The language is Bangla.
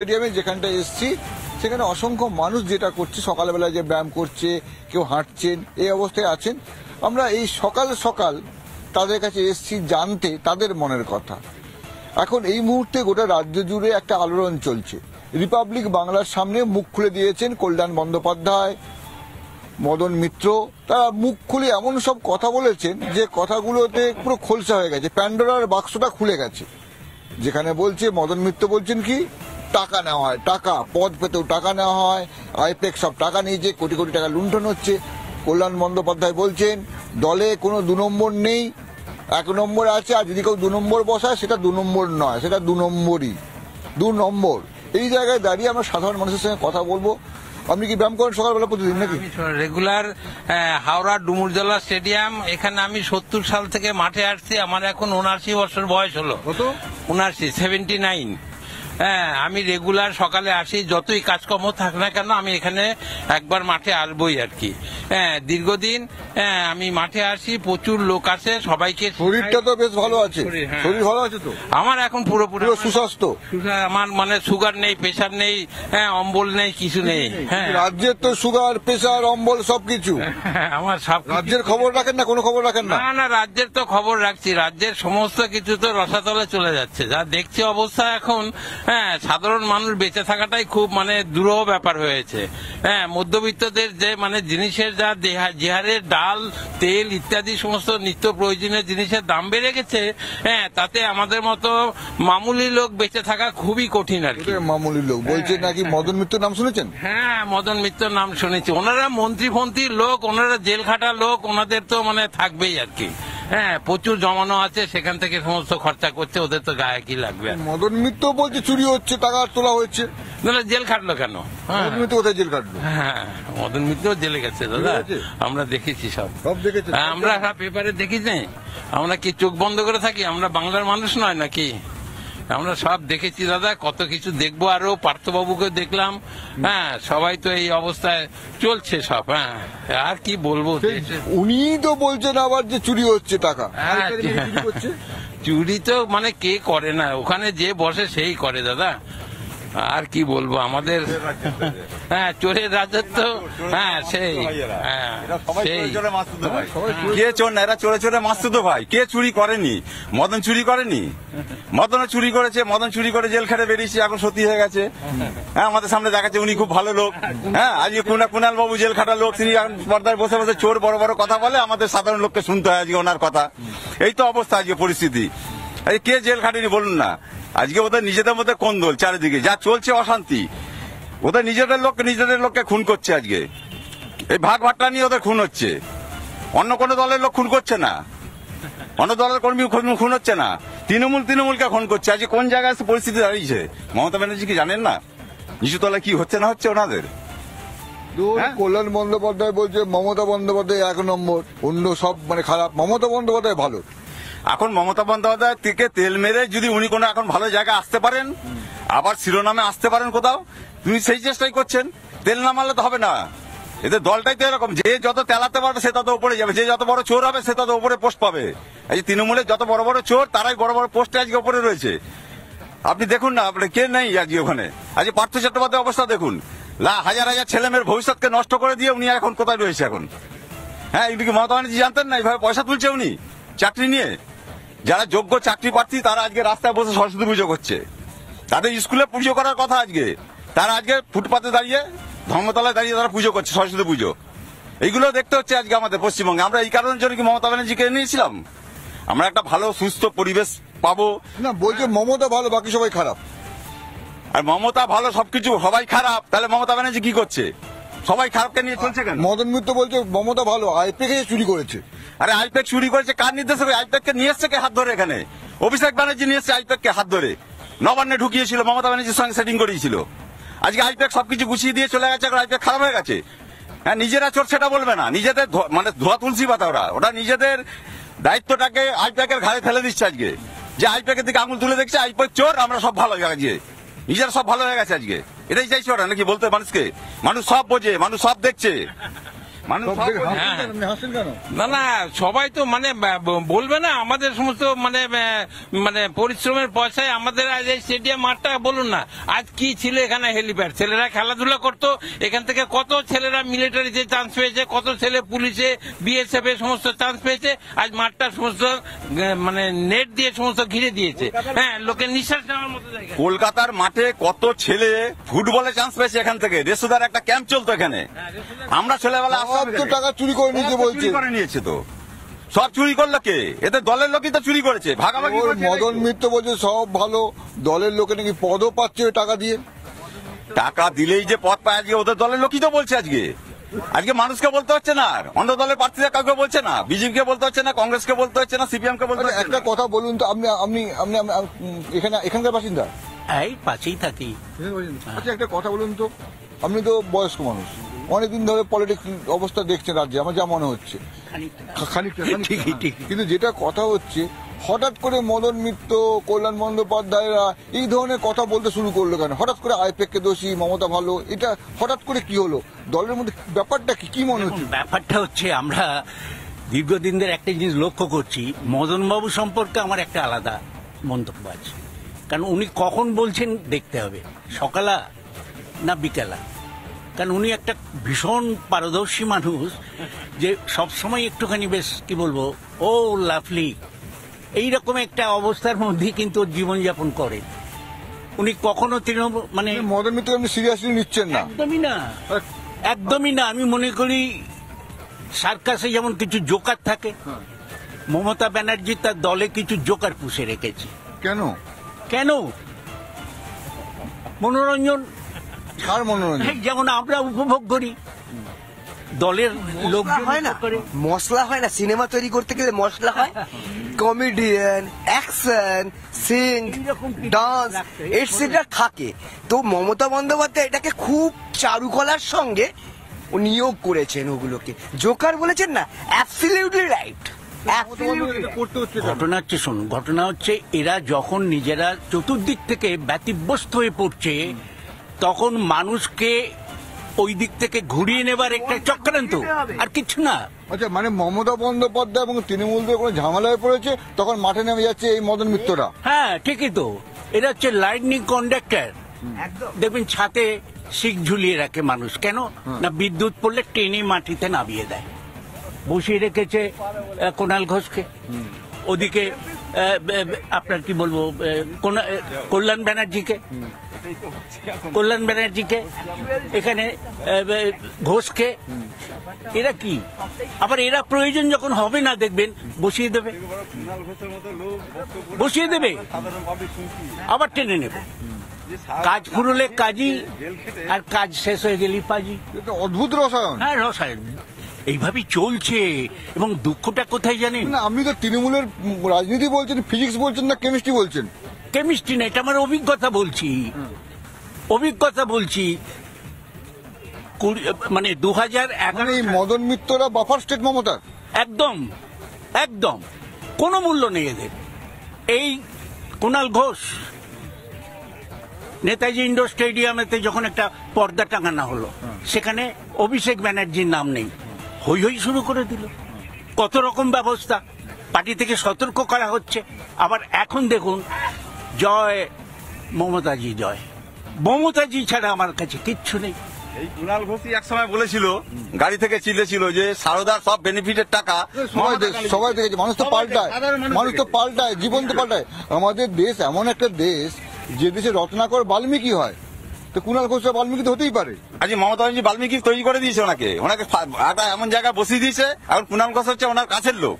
স্টেডিয়ামে যেখানটা এসছি সেখানে অসংখ্য মানুষ যেটা করছে, সকালবেলা যে ব্যায়াম করছে, কেউ হাঁটছেন, এই অবস্থায় আছেন। আমরা এই সকাল সকাল তাদের কাছে এসছি জানতে তাদের মনের কথা। এখন এই মুহূর্তে গোটা রাজ্য জুড়ে একটা আলোড়ন চলছে। রিপাবলিক বাংলার সামনে মুখ খুলে দিয়েছেন কল্যাণ বন্দ্যোপাধ্যায়, মদন মিত্র। তারা মুখ খুলে এমন সব কথা বলেছেন যে কথাগুলোতে পুরো খোলসা হয়ে গেছে, প্যান্ডোরার বাক্সটা খুলে গেছে। যেখানে বলছে, মদন মিত্র বলছেন কি টাকা নেওয়া হয়, টাকা পদ পেতেও টাকা নেওয়া হয়, আইপ্যাক সব টাকা নিয়েছে, কোটি কোটি টাকা লুণ্ঠন হচ্ছে। কল্যাণ বন্দ্যোপাধ্যায় বলছেন দলে কোনো 2 নম্বর নেই, 1 নম্বর আছে, আর যদি কেউ 2 নম্বর বসায় সেটা 2 নম্বর নয়, সেটা 2 নম্বরই, 2 নম্বর। এই জায়গায় দাঁড়িয়ে আমরা সাধারণ মানুষের সঙ্গে কথা বলবো। আপনি কি ব্যায়াম করেন সকালবেলা প্রতিদিন নাকি? রেগুলার হাওড়া ডুমুরজলা স্টেডিয়াম, এখানে আমি 70 সাল থেকে মাঠে আসছি। আমার এখন 79 বছর বয়স হলো। কত? 79, 79। হ্যাঁ, আমি রেগুলার সকালে আসি, যতই কাজকর্ম থাক না কেন আমি এখানে একবার মাঠে আসবই আর কি। হ্যাঁ, দীর্ঘদিন আমি মাঠে আসি, প্রচুর লোক আসে, সবাইকে। শরীরটা তো বেশ ভালো আছে, হ্যাঁ। শরীর ভালো আছে তো? আমার এখন পুরোপুরি সুস্বাস্থ্য। আমার মানে সুগার নেই, প্রেশার নেই, হ্যাঁ, অম্বল নেই, কিছু নেই। হ্যাঁ, রাজ্যের তো সুগার, প্রেশার, অম্বল সবকিছু। আমার সব। রাজ্যের খবর রাখেন না? কোনো খবর রাখেন না? না না, রাজ্যের তো খবর রাখছি। রাজ্যের সমস্ত কিছু তো রসাতলে চলে যাচ্ছে। যা দেখছি অবস্থা এখন, হ্যাঁ, সাধারণ মানুষ বেঁচে থাকাটাই খুব মানে দুরূহ ব্যাপার হয়েছে। হ্যাঁ, মধ্যবিত্তদের যে মানে জিনিসের যা যে হারে ডাল, তেল ইত্যাদি সমস্ত নিত্য প্রয়োজনীয় জিনিসের দাম বেড়ে গেছে, হ্যাঁ, তাতে আমাদের মতো মামুলি লোক বেঁচে থাকা খুবই কঠিন আর কি। মামুলি লোক বলছে নাকি? মদন মিত্রের নাম শুনেছেন? হ্যাঁ, মদন মিত্রের নাম শুনেছি। ওনারা মন্ত্রী ফন্ত্রীর লোক, ওনারা জেল খাটা লোক, ওনাদের তো মানে থাকবেই আর কি। হ্যাঁ, প্রচুর জমানো আছে, সেখান থেকে সমস্ত খরচা করছে, ওদের তো গায়ে কি লাগবে। মদন মিত্র বলছে চুরি হচ্ছে, টাকা তোলা হচ্ছে। না, জেল খাটলো কেন? মদন মিত্র কোথায় জেল কাটলো? হ্যাঁ, মদন মিত্র জেলে গেছে দাদা, আমরা দেখেছি সব। দেখেছি আমরা পেপারে দেখি না, আমরা কি চোখ বন্ধ করে থাকি? আমরা বাংলার মানুষ নয় নাকি? আমরা সব দেখেছি দাদা, কত কিছু দেখবো। আরো পার্থবাবুকে দেখলাম। হ্যাঁ, সবাই তো এই অবস্থায় চলছে সব। হ্যাঁ, আর কি বলবো। উনি তো বলছেন আবার যে চুরি হচ্ছে টাকা। চুরি তো মানে কে করে না? ওখানে যে বসে সেই করে দাদা। আর কি বলবো, আমাদের হ্যাঁ চোরের রাজত্ব। হ্যাঁ, সেই কে চোর না? এরা চোরে চোরে মাসতুতো ভাই। কে চুরি করেনি? মদন চুরি করেনি? মদনও চুরি করেছে, মদন চুরি করে জেল খেটে বেরিয়েছে, এখন সত্যি হয়ে গেছে। হ্যাঁ, আমাদের সামনে দেখাচ্ছে উনি খুব ভালো লোক। হ্যাঁ, আজকে কুণাল বাবু জেল খাটা লোক, তিনি এখন পর্দায় বসে বসে চোর বড় বড় কথা বলে, আমাদের সাধারণ লোককে শুনতে হয় আজকে ওনার কথা। এই তো অবস্থা আজকে পরিস্থিতি। কে জেল খাটেনি বলুন না? আজকে ওদের নিজেদের মধ্যে কোন্দল, চারিদিকে যা চলছে অশান্তি। ওদের নিজেদের লোককে খুন করছে আজকে। এই ভাগ ভাট্টা নিয়ে ওদের খুন হচ্ছে। অন্য কোনো দলের লোক খুন করছে না, অন্য দলের কর্মী খুন হচ্ছে না। তৃণমূলকে খুন করছে। আজকে কোন জায়গায় পরিস্থিতি দাঁড়িয়েছে মমতা ব্যানার্জি কি জানেন না? নিচু তলায় কি হচ্ছে না হচ্ছে ওনাদের। কল্যাণ বন্দ্যোপাধ্যায় বলছে মমতা বন্দ্যোপাধ্যায় 1 নম্বর, অন্য সব মানে খারাপ, মমতা বন্দ্যোপাধ্যায় ভালো। এখন মমতা বন্দ্যোপাধ্যায় থেকে তেল মেরে যদি উনি কোনো এখন ভালো জায়গায় আসতে পারেন, আবার শিরোনামে আসতে পারেন কোথাও, তুমি সেই চেষ্টাই করছেন। তেল না মারলে তো হবে না। এদের দলটাই তো এরকম, যে যত তেলাতে পারবে সে তত উপরে যাবে, যে যত বড় চোর হবে সে তত উপরে পোস্ট পাবে। এই তৃণমূলের যত বড় বড় চোর তারাই বড় বড় পোস্টে আজকে উপরে রয়েছে। আপনি দেখুন না, আপনি কে নেই আজকে ওখানে? আজকে পার্থ চট্টোপাধ্যায়ের অবস্থা দেখুন। হাজার হাজার ছেলে মেয়ের ভবিষ্যৎকে নষ্ট করে দিয়ে উনি এখন কোথায় রয়েছে এখন? হ্যাঁ, এদিকে মমতা ব্যানার্জি জানতেন না এইভাবে পয়সা তুলছে উনি চাকরি নিয়ে? যারা যোগ্য চাকরি প্রার্থী তারা আজকে রাস্তায় বসে সরস্বতী পুজো করছে। তাদের স্কুলে পুজো করার কথা আজকে, তারা আজকে ফুটপাতে দাঁড়িয়ে, ধর্মতলায় দাঁড়িয়ে তারা পুজো করছে, সরস্বতী পুজো। এইগুলো দেখতে হচ্ছে আজকে আমাদের পশ্চিমবঙ্গে। আমরা এই কারণের জন্য কি মমতা ব্যানার্জিকে নিয়েছিলাম? আমরা একটা ভালো সুস্থ পরিবেশ পাবো না। বলছে মমতা ভালো, বাকি সবাই খারাপ। আর মমতা ভালো, সবকিছু সবাই খারাপ, তাহলে মমতা ব্যানার্জি কি করছে? সবাই খারাপকে নিয়ে চলছে কেন? মদন মিত্র বলছে মমতা ভালো, আইপ্যাক চুরি করেছে। আরে আইপ্যাক চুরি করেছে কার নির্দেশে? আইপ্যাক কে নিয়ে এসছে কে হাত ধরে? এখানে অভিষেক ব্যানার্জি নিয়ে এসছে আইপ্যাক কে হাত ধরে, নবান্নে ঢুকিয়েছিল, মমতা ব্যানার্জির সঙ্গে সেটিং করিয়েছিল। আজকে আইপ্যাক সবকিছু গুছিয়ে দিয়ে চলে গেছে, এখন আইপ্যাক খারাপ হয়ে গেছে। হ্যাঁ, নিজেরা চোর সেটা বলবে না, নিজেদের মানে ধোয়া তুলসী পাতা। ওরা নিজেদের দায়িত্বটাকে আইপ্যাকের ঘাড়ে ফেলে দিচ্ছে আজকে, যে আইপ্যাকের দিকে আঙুল তুলে দেখছে আইপ্যাক চোর, আমরা সব ভালো হয়ে গেছে, নিজেরা সব ভালো হয়ে গেছে আজকে। এটাই চাইছে ওরা নাকি বলতে মানুষকে? মানুষ সব বোঝে, মানুষ সব দেখছে। মানুষ সব সব দেখে বলছে। হাসছেন কেন? আপনি হাসছেন কেন? না সবাই তো মানে বলবে না আমাদের সমস্ত মানে পরিশ্রমের পয়সায় আমাদের আজ এই স্টেডিয়াম মাঠটা বলুন না আজ কি ছিল এখানে হেলিপ্যাড, ছেলেরা খেলাধুলা করতো এখান থেকে, কত ছেলেরা মিলিটারিতে চান্স পেয়েছে, কত ছেলে পুলিশে বিএসএফ এ সমস্ত চান্স পেয়েছে, আজ মাঠটা সমস্ত মানে নেট দিয়ে সমস্ত ঘিরে দিয়েছে। হ্যাঁ, লোকের নিঃশ্বাস নেওয়ার মতো জায়গা। কলকাতার মাঠে কত ছেলে ফুটবলে চান্স পেয়েছে এখান থেকে। রেসুদার একটা ক্যাম্প চলতো এখানে, আমরা ছেলেবেলা সব তো টাকা চুরি করে নিয়েছে বলছে। চুরি করে নিয়েছে তো, সব চুরি করলো কে? এতে দলের লোকই তো চুরি করেছে, ভাগাভাগি ওর করেছে। মদন মিত্র বলছে সব ভালো, দলের লোকে নাকি পদও পাচ্ছে ওই টাকা দিয়ে। টাকা দিলেই যে পদ পায় আজকে ওদের দলের লোকই তো বলছে। আজকে মানুষকে বলতে হচ্ছে না, আর অন্য দলের প্রার্থীরা কাউকে বলছে না, বিজেপিকে বলতে হচ্ছে না, কংগ্রেসকে বলতে হচ্ছে না, সিপিএম কে বলতে আচ্ছা, হচ্ছে একটা না। কথা বলুন তো, আপনি আপনি আপনি এখানকার বাসিন্দা? এই পাশেই থাকি। আচ্ছা, একটা কথা বলুন তো, আপনি তো বয়স্ক মানুষ, অনেকদিন ধরে পলিটিক্স অবস্থা দেখছেন রাজ্যে, আমার যা মনে হচ্ছে। খানিকটা ঠিকই, ঠিকই। কিন্তু যেটা কথা হচ্ছে, হঠাৎ করে মদন মিত্র, কল্যাণ বন্দ্যোপাধ্যায়রা এই ধরনের কথা বলতে শুরু করলো কেন? হঠাৎ করে আইপ্যাককে দোষী, মমতা ভালো, এটা হঠাৎ করে কি হলো? দলের মধ্যে ব্যাপারটা কি মনে হচ্ছে? ব্যাপারটা হচ্ছে আমরা দীর্ঘদিন ধরে একটা জিনিস লক্ষ্য করছি, মদনবাবু সম্পর্কে আমার একটা আলাদা মন্তব্য আছে। কারণ উনি কখন বলছেন দেখতে হবে, সকালা না বিকেলা। কারণ উনি একটা ভীষণ পারদর্শী মানুষ, যে সবসময় একটুখানি বেশ কি বলবো, ও লাভলি এইরকম একটা অবস্থার মধ্যেই কিন্তু ওর জীবনযাপন করেন। উনি কখনো তৃণমূল মানে মদন মিত্র আপনি সিরিয়াসলি নিচ্ছেন না? একদমই না, একদমই না। আমি মনে করি সার্কাসে যেমন কিছু জোকার থাকে, মমতা ব্যানার্জি তার দলে কিছু জোকার পুষে রেখেছে। কেন? কেন? মনোরঞ্জন, কার মনোরঞ্জন? যেমন আমরা উপভোগ করি, দলের লোকজন হয় না, করে। মশলা হয় না, সিনেমা তৈরি করতে গেলে মশলা হয়, কমেডিয়ান, অ্যাকশন, সিং, এইরকম কিছু ডান্স লাগতো। এটসেট্রা থাকে। তো মমতা বন্দ্যোপাধ্যায় এটাকে খুব চারুকলার সঙ্গে নিয়োগ করেছেন ওগুলোকে। জোকার বলেছেন না, অ্যাবসলিউটলি রাইট। করতে হচ্ছে কেন? ঘটনা হচ্ছে, শুনুন, ঘটনা হচ্ছে এরা যখন নিজেরা চতুর্দিক থেকে ব্যতিব্যস্ত হয়ে পড়ছে, তখন মানুষকে ওই দিক থেকে ঘুরিয়ে নেবার একটা চক্রান্ত, আর কিছু না। আচ্ছা, মানে মমতা বন্দ্যোপাধ্যায় এবং তৃণমূলদের কোনো ঝামেলায় পড়েছে, তখন মাঠে নেমে যাচ্ছে এই মদন মিত্ররা। হ্যাঁ, ঠিকই তো। এরা হচ্ছে লাইটনিং কন্ডাক্টর। দেখবেন ছাতে শিক ঝুলিয়ে রাখে মানুষ, কেন না বিদ্যুৎ পড়লে টেনে মাটিতে নামিয়ে দেয়। বসিয়ে রেখেছে কোণাল ঘোষকে, ওদিকে আপনার কি বলবো, কল্যাণ ব্যানার্জিকে, এখানে ঘোষকে। এরা কি আবার এরা প্রয়োজন যখন হবে না দেখবেন বসিয়ে দেবে, আবার টেনে নেবে। কাজ ফুরলে কাজই, আর কাজ শেষ হয়ে গেলি পাজি। এটা অদ্ভুত রসায়ন। হ্যাঁ, রসায়ন এইভাবেই চলছে। এবং দুঃখটা কোথায় জানেন? না, আপনি তো তৃণমূলের রাজনীতি বলছেন, ফিজিক্স বলছেন না কেমিস্ট্রি বলছেন? কেমিস্ট্রি না, এটা আমার অভিজ্ঞতা বলছি। মানে 2011 মানে এই মদন মিত্ররা বাফার স্টেট মমতার। একদম একদম কোনো মূল্য নেই এদের। এই কুণাল ঘোষ নেতাজি ইন্ডোর স্টেডিয়ামেতে যখন একটা পর্দা টাঙানো হলো, সেখানে অভিষেক ব্যানার্জির নাম নেই, হই হই শুরু করে দিল। কত রকম ব্যবস্থা, পার্টি থেকে সতর্ক করা হচ্ছে। আবার এখন দেখুন, জয় মমতাজি, জয় মমতাজি ছাড়া আমার কাছে কিচ্ছু নেই। এই কুণাল ঘোষই এক সময় বলেছিল, গাড়ি থেকে চিল্লেছিল যে সারদার সব বেনিফিটের টাকা সবাই দেখেছে। মানুষ তো পাল্টায়, মানুষ তো পাল্টায়, জীবন তো পাল্টায়। আমাদের দেশ এমন একটা দেশ, যে দেশে রত্নাকর বাল্মীকি হয়, তো কুণাল ঘোষরা বাল্মীকি তো হতেই পারে। আজ মমতা ব্যানার্জি বাল্মীকি তৈরি করে দিয়েছে ওনাকে একটা এমন জায়গায় বসিয়ে দিয়েছে। এখন কুণাল ঘোষ হচ্ছে ওনার কাছের লোক।